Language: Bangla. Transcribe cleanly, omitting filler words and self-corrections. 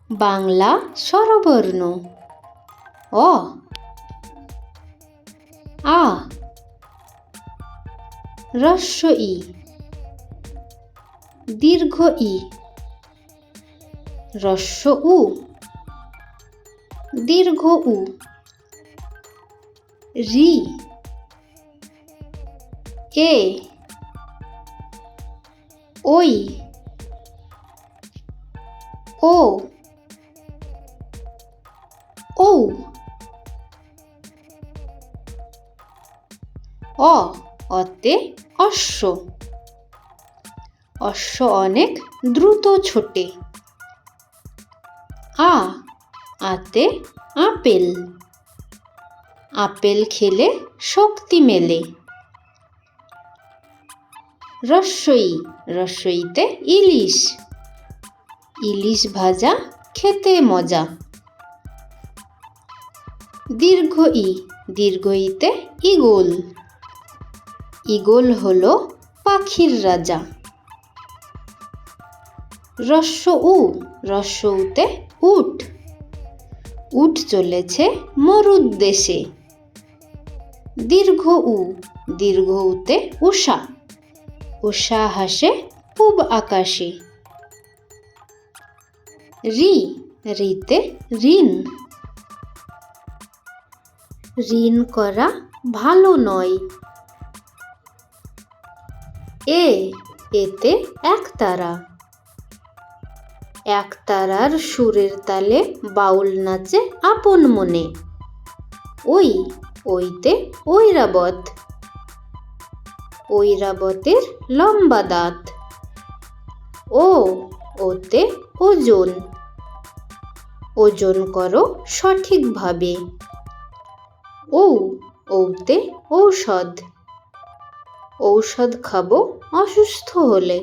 বাংলা স্বরবর্ণ অ আ হ্রস্ব ই দীর্ঘ ই হ্রস্ব উ দীর্ঘ উ রি এ ওই ও ঔ অতে অশ্ব অশ্ব অনেক দ্রুত ছোটে আতে আপেল আপেল খেলে শক্তি মেলে রস্বইতে ইলিশ ইলিশ ভাজা খেতে মজা দীর্ঘইতে ঈগল ঈগল হলো পাখির রাজা রস্বউতে উট উট চলেছে মরুদ্দেশে দীর্ঘউতে উষা উষা হাসে পূব আকাশে রিতে ঋণ ঋণ করা ভালো নয় এতে একতারা একতারার সুরের তালে বাউল নাচে আপন মনে ওইতে ঐরাবত ঐরাবতের লম্বা দাঁত ওতে ওজন ওজন করো সঠিকভাবে ঔতে ঔষধ ঔষধ খাবো অসুস্থ হলে